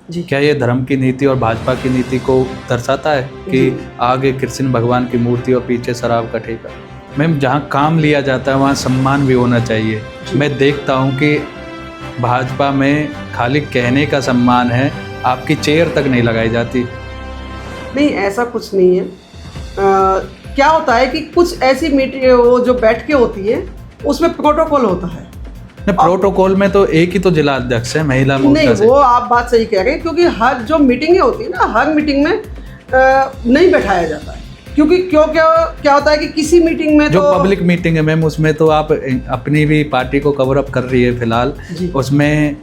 जी। क्या ये धर्म की नीति और भाजपा की नीति को दर्शाता है कि आगे कृष्ण भगवान की मूर्ति और पीछे शराब का ठेका? मैम, जहाँ काम लिया जाता है वहाँ सम्मान भी होना चाहिए। मैं देखता हूँ कि भाजपा में खाली कहने का सम्मान है, आपकी चेयर तक नहीं लगाई जाती। नहीं, ऐसा कुछ नहीं है। क्या होता है कि कुछ ऐसी मीटिंग वो जो बैठकें होती है उसमें प्रोटोकॉल होता है। प्रोटोकॉल में तो एक ही तो जिला अध्यक्ष है महिला मोर्चा नहीं, से। वो आप बात सही कह रहे हैं, क्योंकि हर जो मीटिंगें होती है ना, हर मीटिंग में नहीं बैठाया जाता है। क्योंकि क्या होता है कि किसी मीटिंग में जो तो पब्लिक मीटिंग है मैम, उसमें तो आप अपनी भी पार्टी को कवर अप कर रही है फिलहाल, उसमें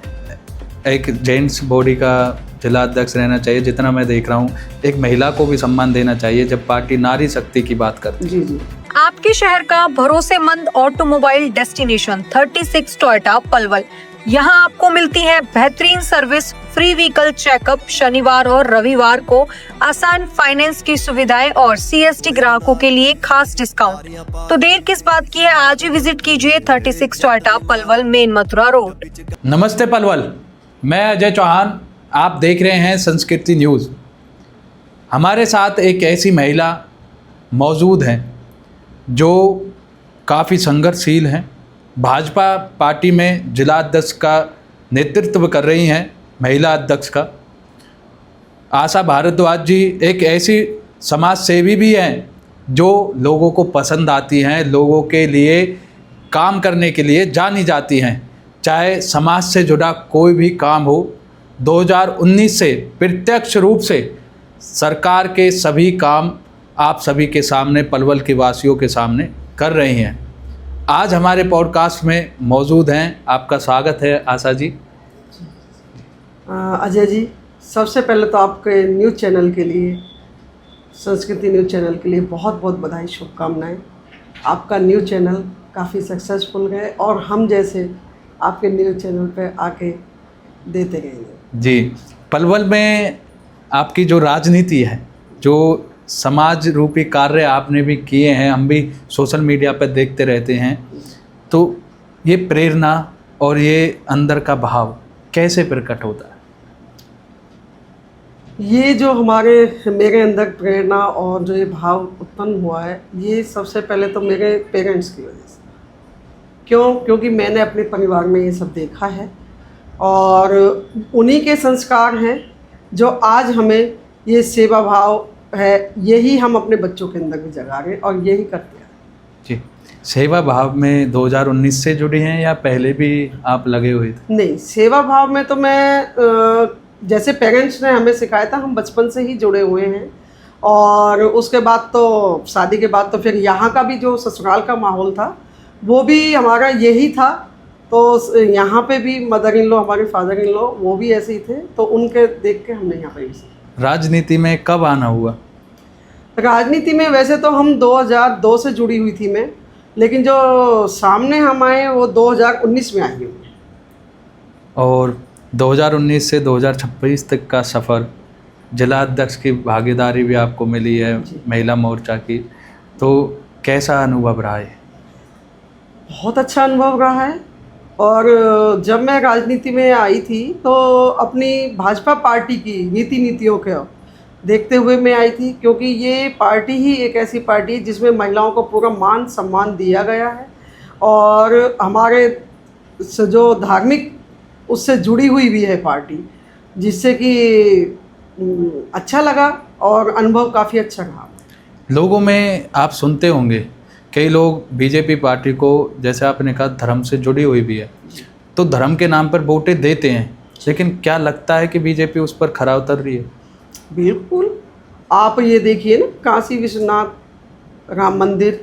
एक जेंट्स बॉडी का जिला अध्यक्ष रहना चाहिए। जितना मैं देख रहा हूँ, एक महिला को भी सम्मान देना चाहिए जब पार्टी नारी शक्ति की बात करती है। जी। आपके शहर का भरोसेमंद ऑटोमोबाइल डेस्टिनेशन 36 टोयोटा पलवल। यहाँ आपको मिलती है बेहतरीन सर्विस, फ्री व्हीकल चेकअप, शनिवार और रविवार को आसान फाइनेंस की सुविधाएं और CST ग्राहकों के लिए खास डिस्काउंट। तो देर किस बात की है, आज ही विजिट कीजिए 36 Toyota Palwal, main Mathura road. नमस्ते पलवल, मैं अजय चौहान, आप देख रहे हैं संस्कृति न्यूज़। हमारे साथ एक ऐसी महिला मौजूद हैं जो काफ़ी संघर्षशील हैं। भाजपा पार्टी में जिला अध्यक्ष का नेतृत्व कर रही हैं, महिला अध्यक्ष का। आशा भारद्वाज जी एक ऐसी समाज सेवी भी हैं जो लोगों को पसंद आती हैं, लोगों के लिए काम करने के लिए जानी जाती हैं। चाहे समाज से जुड़ा कोई भी काम हो, 2019 से प्रत्यक्ष रूप से सरकार के सभी काम आप सभी के सामने, पलवल के वासियों के सामने कर रही हैं। आज हमारे पॉडकास्ट में मौजूद हैं, आपका स्वागत है आशा जी। अजय जी, सबसे पहले तो आपके न्यूज़ चैनल के लिए, संस्कृति न्यूज़ चैनल के लिए बहुत बहुत बधाई, शुभकामनाएं। आपका न्यूज़ चैनल काफ़ी सक्सेसफुल गए और हम जैसे आपके न्यूज़ चैनल पे आके देते रहेंगे। जी, पलवल में आपकी जो राजनीति है, जो समाज रूपी कार्य आपने भी किए हैं, हम भी सोशल मीडिया पर देखते रहते हैं, तो ये प्रेरणा और ये अंदर का भाव कैसे प्रकट होता है? ये जो मेरे अंदर प्रेरणा और जो ये भाव उत्पन्न हुआ है, ये सबसे पहले तो मेरे पेरेंट्स की वजह से। क्योंकि मैंने अपने परिवार में ये सब देखा है और उन्हीं के संस्कार हैं जो आज हमें ये सेवा भाव है, यही हम अपने बच्चों के अंदर भी जगा रहे हैं और यही करते हैं। जी, सेवा भाव में 2019 से जुड़ी हैं या पहले भी आप लगे हुए थे? नहीं, सेवा भाव में तो मैं जैसे पेरेंट्स ने हमें सिखाया था, हम बचपन से ही जुड़े हुए हैं। और उसके बाद तो शादी के बाद तो फिर यहाँ का भी जो ससुराल का माहौल था वो भी हमारा यही था। तो यहाँ पे भी मदर इन लॉ, हमारे फादर इन लॉ, वो भी ऐसे ही थे, तो उनके देख के हमने यहाँ पे भी सीखा। राजनीति में कब आना हुआ? राजनीति में वैसे तो हम 2002 से जुड़ी हुई थी मैं, लेकिन जो सामने हम आए वो 2019 में आई हुई। और 2019 से 2026 तक का सफ़र, जिला अध्यक्ष की भागीदारी भी आपको मिली है महिला मोर्चा की, तो कैसा अनुभव रहा है? बहुत अच्छा अनुभव रहा है। और जब मैं राजनीति में आई थी तो अपनी भाजपा पार्टी की नीतियों को देखते हुए मैं आई थी, क्योंकि ये पार्टी ही एक ऐसी पार्टी है जिसमें महिलाओं को पूरा मान सम्मान दिया गया है और हमारे जो धार्मिक उससे जुड़ी हुई भी है पार्टी, जिससे कि अच्छा लगा और अनुभव काफ़ी अच्छा रहा। लोगों में आप सुनते होंगे कई लोग बीजेपी पार्टी को, जैसे आपने कहा, धर्म से जुड़ी हुई भी है, तो धर्म के नाम पर वोटें देते हैं, लेकिन क्या लगता है कि बीजेपी उस पर खरा उतर रही है? बिल्कुल, आप ये देखिए ना, काशी विश्वनाथ, राम मंदिर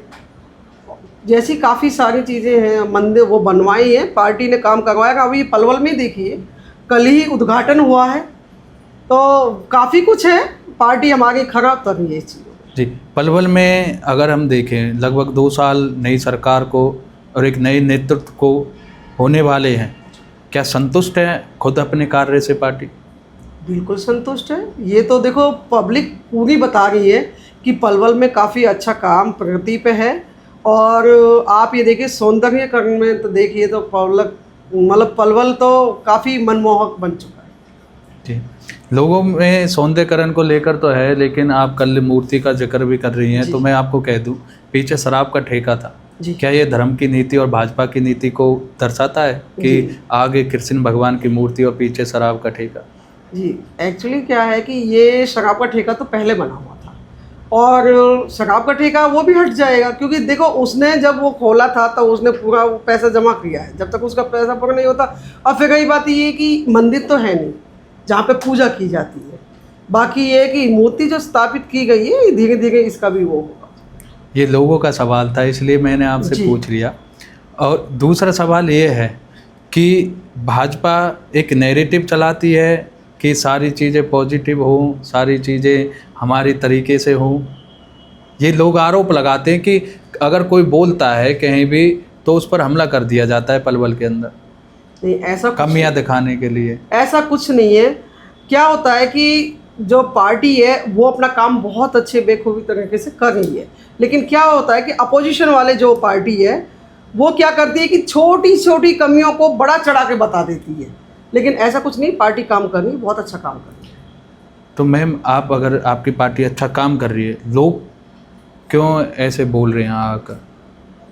जैसी काफ़ी सारी चीज़ें हैं, मंदिर वो बनवाई हैं, पार्टी ने काम करवाया। अभी पलवल में देखिए, कल ही उद्घाटन हुआ है, तो काफ़ी कुछ है, पार्टी हमारी खरा उतर रही है इस चीज़। जी, पलवल में अगर हम देखें, लगभग 2 साल नई सरकार को और एक नए नेतृत्व को होने वाले हैं, क्या संतुष्ट है खुद अपने कार्य से पार्टी? बिल्कुल संतुष्ट है। ये तो देखो पब्लिक पूरी बता रही है कि पलवल में काफ़ी अच्छा काम प्रगति पे है। और आप ये देखिए सौंदर्यकरण में तो देखिए तो पलवल तो काफ़ी मनमोहक बन चुका है। जी, लोगों में सौंदर्यकरण को लेकर तो है, लेकिन आप कल मूर्ति का जिक्र भी कर रही हैं, जी। तो मैं आपको कह दूं, पीछे शराब का ठेका था। जी। क्या ये धर्म की नीति और भाजपा की नीति को दर्शाता है कि जी। आगे कृष्ण भगवान की मूर्ति और पीछे शराब का ठेका? जी, एक्चुअली क्या है कि ये शराब का ठेका तो पहले बना हुआ था, और शराब का ठेका वो भी हट जाएगा, क्योंकि देखो उसने जब वो खोला था तो उसने पूरा वो पैसा जमा किया है। जब तक उसका पैसा पूरा नहीं होता, और फिर रही बात ये कि मंदिर तो है नहीं जहाँ पे पूजा की जाती है, बाकी ये है कि मूर्ति जो स्थापित की गई है, धीरे धीरे इसका भी वो होगा। ये लोगों का सवाल था, इसलिए मैंने आपसे जी। पूछ लिया। और दूसरा सवाल ये है कि भाजपा एक नैरेटिव चलाती है कि सारी चीज़ें पॉजिटिव हों, सारी चीज़ें हमारी तरीके से हों। ये लोग आरोप लगाते हैं कि अगर कोई बोलता है कहीं भी तो उस पर हमला कर दिया जाता है पलवल के अंदर, नहीं, ऐसा कमियां दिखाने के लिए। ऐसा कुछ नहीं है। क्या होता है कि जो पार्टी है वो अपना काम बहुत अच्छे बेखूबी तरीके से कर रही है, लेकिन क्या होता है कि अपोजिशन वाले जो पार्टी है वो क्या करती है कि छोटी छोटी कमियों को बड़ा चढ़ा के बता देती है, लेकिन ऐसा कुछ नहीं, पार्टी काम कर रही है, बहुत अच्छा काम कर रही है। तो मैम, आप अगर आपकी पार्टी अच्छा काम कर रही है, लोग क्यों ऐसे बोल रहे हैं आकर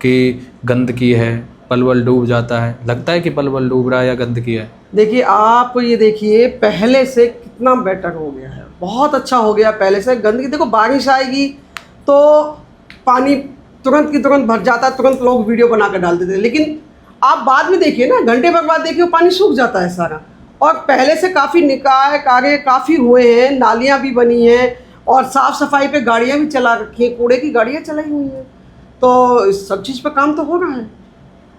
कि गंदगी है, पलवल डूब जाता है? लगता है कि पलवल डूब रहा है या गंदगी है? देखिए, आप ये देखिए पहले से कितना बेटर हो गया है, बहुत अच्छा हो गया पहले से। गंदगी देखो, बारिश आएगी तो पानी तुरंत की तुरंत भर जाता है, तुरंत लोग वीडियो बना कर डाल देते हैं, लेकिन आप बाद में देखिए ना, घंटे भर बाद देखिए पानी सूख जाता है सारा। और पहले से काफ़ी निकाय कार्य काफ़ी हुए हैं, नालियाँ भी बनी हैं, और साफ़ सफाई पे गाड़ियाँ भी चला रखी हैं, कूड़े की गाड़ियाँ चलाई हुई हैं, तो इस सब चीज़ पर काम तो हो रहा है।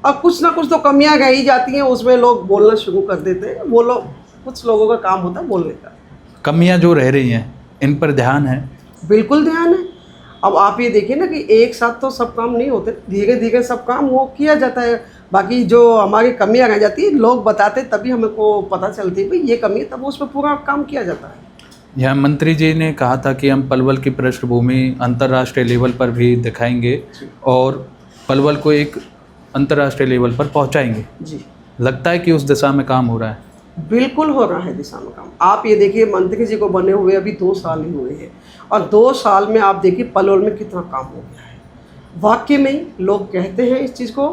अब कुछ ना कुछ तो कमियां रह ही जाती हैं, उसमें लोग बोलना शुरू कर देते हैं। वो लोग, कुछ लोगों का काम होता है बोलने का। कमियां जो रह रही हैं, इन पर ध्यान है? बिल्कुल ध्यान है। अब आप ये देखिए ना कि एक साथ तो सब काम नहीं होते, धीरे धीरे सब काम वो किया जाता है। बाकी जो हमारी कमियां रह जाती है, लोग बताते तभी हमको पता चलती है भाई ये कमी है, तब उस पर पूरा काम किया जाता है। यहाँ मंत्री जी ने कहा था कि हम पलवल की पृष्ठभूमि अंतर्राष्ट्रीय लेवल पर भी दिखाएंगे और पलवल को एक अंतर्राष्ट्रीय लेवल पर पहुंचाएंगे। जी, लगता है कि उस दिशा में काम हो रहा है? बिल्कुल हो रहा है दिशा में काम। आप ये देखिए, मंत्री जी को बने हुए अभी 2 साल ही हुए हैं, और 2 साल में आप देखिए पलवल में कितना काम हो गया है। वाकई में ही लोग कहते हैं इस चीज़ को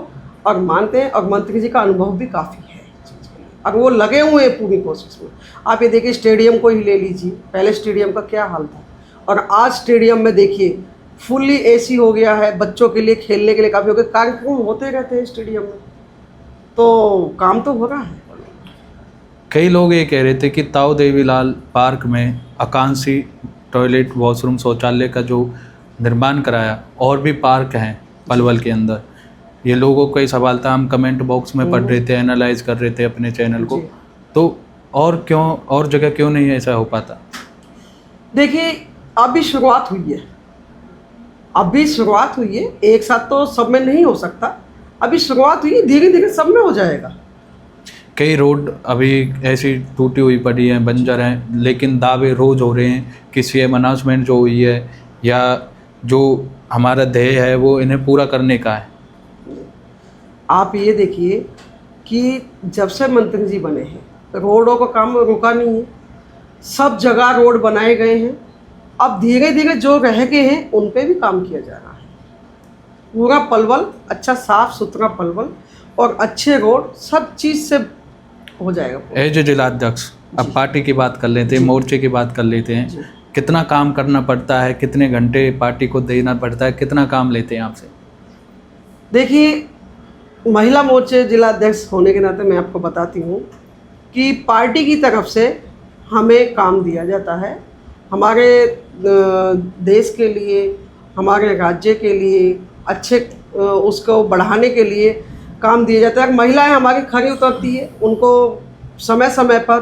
और मानते हैं, और मंत्री जी का अनुभव भी काफ़ी है इस चीज़ के लिए, और वो लगे हुए हैं पूरी कोशिश में। आप ये देखिए, स्टेडियम को ही ले लीजिए, पहले स्टेडियम का क्या हाल था, और आज स्टेडियम में देखिए फुल्ली एसी हो गया है, बच्चों के लिए खेलने के लिए काफ़ी हो गया, कार्यक्रम होते रहते हैं स्टेडियम में, तो काम तो हो रहा है। कई लोग ये कह रहे थे कि ताऊ देवीलाल पार्क में आकांक्षी टॉयलेट, वॉशरूम, शौचालय का जो निर्माण कराया, और भी पार्क हैं पलवल के अंदर। ये लोगों का ही सवाल था, हम कमेंट बॉक्स में पढ़ रहे थे, एनालाइज कर रहे थे अपने चैनल को, तो और क्यों, और जगह क्यों नहीं ऐसा हो पाता? देखिए, अभी शुरुआत हुई है, अभी शुरुआत हुई है, एक साथ तो सब में नहीं हो सकता, अभी शुरुआत हुई है, धीरे धीरे सब में हो जाएगा। कई रोड अभी ऐसी टूटी हुई पड़ी हैं, बंजर हैं, लेकिन दावे रोज़ हो रहे हैं कि सीएम अनाउंसमेंट जो हुई है या जो हमारा ध्येय है वो इन्हें पूरा करने का है। आप ये देखिए कि जब से मंत्री जी बने हैं, रोडों का काम रुका नहीं है, सब जगह रोड बनाए गए हैं। अब धीरे धीरे जो रह गए हैं उन पे भी काम किया जा रहा है। पूरा पलवल अच्छा साफ सुथरा पलवल और अच्छे रोड, सब चीज़ से हो जाएगा। एज जिलाध्यक्ष, अब पार्टी की बात कर लेते हैं, मोर्चे की बात कर लेते हैं। कितना काम करना पड़ता है, कितने घंटे पार्टी को देना पड़ता है, कितना काम लेते हैं आपसे? देखिए, महिला मोर्चे जिलाध्यक्ष होने के नाते मैं आपको बताती हूँ कि पार्टी की तरफ से हमें काम दिया जाता है, हमारे देश के लिए, हमारे राज्य के लिए, अच्छे उसको बढ़ाने के लिए काम दिया जाता है। महिलाएं हमारी खरी उतरती है, उनको समय समय पर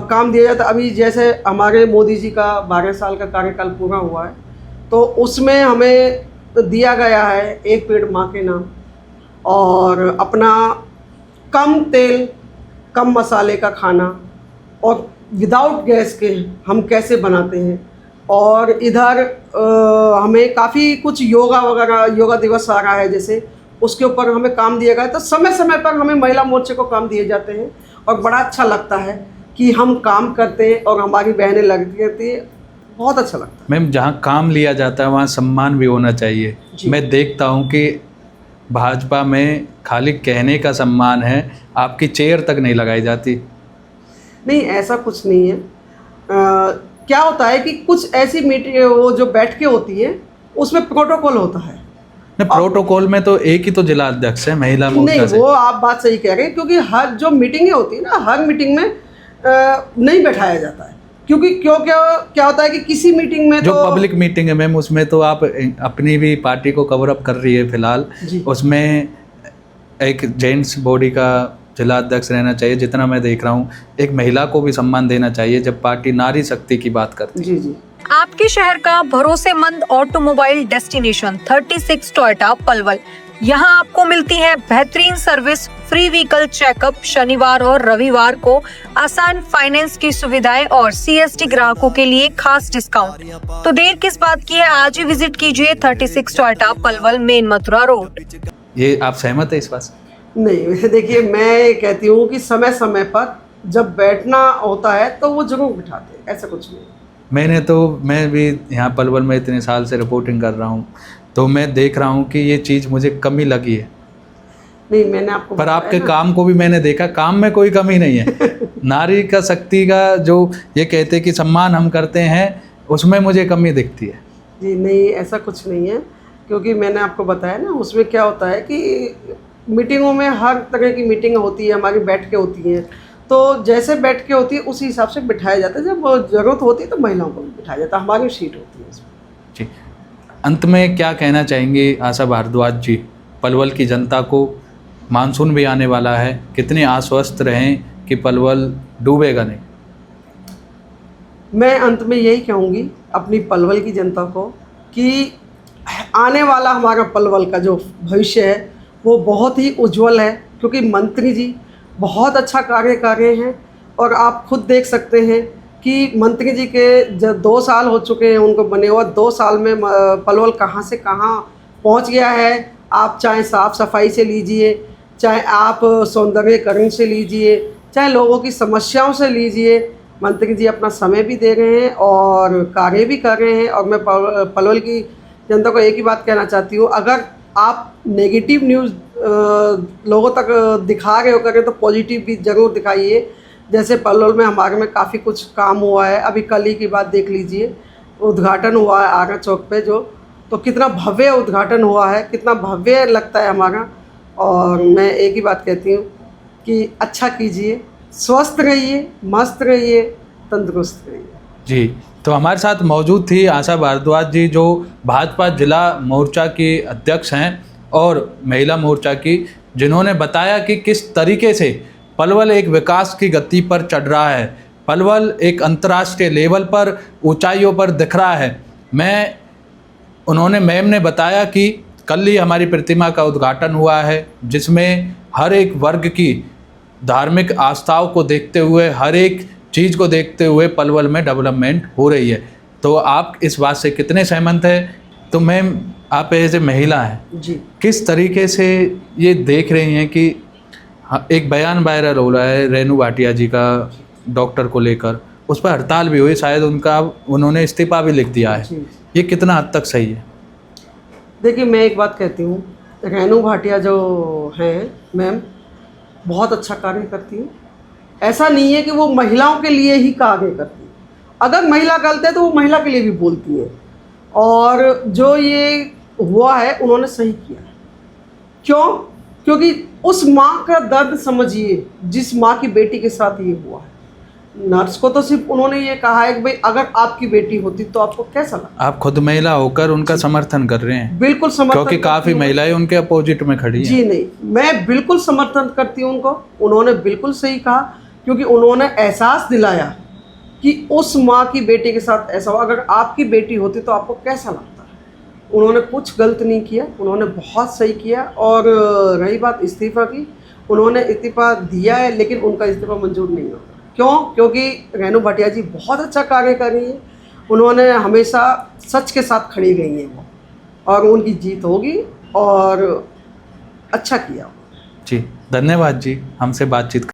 काम दिया जाता है। अभी जैसे हमारे मोदी जी का 12 साल का कार्यकाल पूरा हुआ है, तो उसमें हमें दिया गया है एक पेड़ माँ के नाम, और अपना कम तेल कम मसाले का खाना, और विदाउट गैस के हम कैसे बनाते हैं। और इधर हमें काफ़ी कुछ योगा वगैरह, योगा दिवस आ रहा है जैसे, उसके ऊपर हमें काम दिया गया है। तो समय समय पर हमें महिला मोर्चे को काम दिए जाते हैं और बड़ा अच्छा लगता है। कि हम काम करते हैं और हमारी बहनें लगती रहती है, बहुत अच्छा लगता है। मैम, जहाँ काम लिया जाता है वहाँ सम्मान भी होना चाहिए। जी। मैं देखता हूँ कि भाजपा में खाली कहने का सम्मान है, आपकी चेयर तक नहीं लगाई जाती। नहीं, ऐसा कुछ नहीं है। क्या होता है कि कुछ ऐसी मीटिंग वो जो बैठ के होती है उसमें प्रोटोकॉल होता है। नहीं, प्रोटोकॉल में तो एक ही तो जिला अध्यक्ष है महिला मोर्चा नहीं, से। वो आप बात सही कह रहे हैं, क्योंकि हर जो मीटिंगें होती है ना, हर मीटिंग में नहीं बैठाया जाता है, क्योंकि क्या होता है कि किसी मीटिंग में जो तो पब्लिक मीटिंग है मैम, उसमें तो आप अपनी भी पार्टी को कवर अप कर रही है फिलहाल, जी। उसमें एक जेंट्स बॉडी का जिला अध्यक्ष रहना चाहिए। जितना मैं देख रहा हूँ, एक महिला को भी सम्मान देना चाहिए जब पार्टी नारी शक्ति की बात करती है। जी जी। आपके शहर का भरोसेमंद ऑटोमोबाइल डेस्टिनेशन 36 टोयोटा पलवल। यहाँ आपको मिलती है बेहतरीन सर्विस, फ्री व्हीकल चेकअप, शनिवार और रविवार को आसान फाइनेंस की सुविधाएं और CST ग्राहकों के लिए खास डिस्काउंट। तो देर किस बात की है, आज ही विजिट कीजिए 36 Toyota Palwal, main Mathura road. ये आप सहमत है इस बात से? नहीं, देखिए, मैं कहती हूँ कि समय समय पर जब बैठना होता है तो वो जरूर बिठाते हैं, ऐसा कुछ नहीं। मैं भी यहाँ पलवल में इतने साल से रिपोर्टिंग कर रहा हूँ, तो मैं देख रहा हूँ कि ये चीज़ मुझे कमी लगी है। नहीं, मैंने आपको पर बताया आपके ना। काम को भी मैंने देखा, काम में कोई कमी नहीं है। नारी का शक्ति का जो ये कहते कि सम्मान हम करते हैं, उसमें मुझे कमी दिखती है। जी नहीं, ऐसा कुछ नहीं है, क्योंकि मैंने आपको बताया ना, उसमें क्या होता है कि मीटिंगों में हर तरह की मीटिंग होती है, हमारी बैठ के होती हैं, तो जैसे बैठ के होती है उसी हिसाब से बिठाया जाता है। जब ज़रूरत होती है तो महिलाओं को भी बिठाया जाता है, हमारी सीट होती है इसमें। जी, अंत में क्या कहना चाहेंगे आशा भारद्वाज जी पलवल की जनता को? मानसून भी आने वाला है, कितने आश्वस्त रहें कि पलवल डूबेगा नहीं? मैं अंत में यही कहूँगी अपनी पलवल की जनता को कि आने वाला हमारा पलवल का जो भविष्य है वो बहुत ही उज्जवल है, क्योंकि मंत्री जी बहुत अच्छा कार्य कर रहे हैं। और आप खुद देख सकते हैं कि मंत्री जी के जब 2 साल हो चुके हैं उनको बने हुआ, 2 साल में पलवल कहाँ से कहाँ पहुँच गया है। आप चाहे साफ़ सफाई से लीजिए, चाहे आप सौंदर्यीकरण से लीजिए, चाहे लोगों की समस्याओं से लीजिए, मंत्री जी अपना समय भी दे रहे हैं और कार्य भी कर रहे हैं। और मैं पलवल की जनता को एक ही बात कहना चाहती हूँ, अगर आप नेगेटिव न्यूज़ लोगों तक दिखा रहे हो करें तो पॉजिटिव भी ज़रूर दिखाइए। जैसे पलवल में हमारे में काफ़ी कुछ काम हुआ है, अभी कल ही की बात देख लीजिए, उद्घाटन हुआ है आगा चौक पे जो, तो कितना भव्य उद्घाटन हुआ है, कितना भव्य लगता है हमारा। और मैं एक ही बात कहती हूँ कि अच्छा कीजिए, स्वस्थ रहिए, मस्त रहिए, तंदुरुस्त रहिए। जी, तो हमारे साथ मौजूद थी आशा भारद्वाज जी, जो भाजपा जिला मोर्चा की अध्यक्ष हैं और महिला मोर्चा की, जिन्होंने बताया कि किस तरीके से पलवल एक विकास की गति पर चढ़ रहा है, पलवल एक अंतर्राष्ट्रीय लेवल पर ऊंचाइयों पर दिख रहा है। मैम ने बताया कि कल ही हमारी प्रतिमा का उद्घाटन हुआ है, जिसमें हर एक वर्ग की धार्मिक आस्थाओं को देखते हुए, हर एक चीज़ को देखते हुए पलवल में डेवलपमेंट हो रही है। तो आप इस बात से कितने सहमत हैं? तो मैम, आप एज ए महिला हैं जी, किस तरीके से ये देख रही हैं कि एक बयान वायरल हो रहा है रेणु भाटिया जी का डॉक्टर को लेकर, उस पर हड़ताल भी हुई, शायद उन्होंने इस्तीफा भी लिख दिया है, जी। ये कितना हद तक सही है? देखिए, मैं एक बात कहती हूँ, रेणु भाटिया जो हैं मैम, बहुत अच्छा कार्य करती हैं। ऐसा नहीं है कि वो महिलाओं के लिए ही कार्य करती हैं, अगर महिला गलत है तो वो महिला के लिए भी बोलती हैं। और जो ये हुआ है उन्होंने सही किया है। क्यों? क्योंकि उस माँ का दर्द समझिए जिस माँ की बेटी के साथ ये हुआ है। नर्स को तो सिर्फ उन्होंने ये कहा है कि भाई अगर आपकी बेटी होती तो आपको कैसा लगता। आप खुद महिला होकर उनका समर्थन कर रहे हैं? बिल्कुल समर्थन, क्योंकि काफ़ी महिलाएं उनके अपोजिट में खड़ी हैं। जी नहीं, मैं बिल्कुल समर्थन करती हूँ उनको। उन्होंने बिल्कुल सही कहा, क्योंकि उन्होंने एहसास दिलाया कि उस माँ की बेटी के साथ ऐसा हुआ, अगर आपकी बेटी होती तो आपको कैसा लगता। उन्होंने कुछ गलत नहीं किया, उन्होंने बहुत सही किया। और रही बात इस्तीफा की, उन्होंने इस्तीफा दिया है, लेकिन उनका इस्तीफा मंजूर नहीं होगा। क्यों? क्योंकि रेणु भाटिया जी बहुत अच्छा कार्य कर रही हैं। उन्होंने हमेशा सच के साथ खड़ी गई हैं वो, और उनकी जीत होगी और अच्छा किया। जी, धन्यवाद जी हमसे बातचीत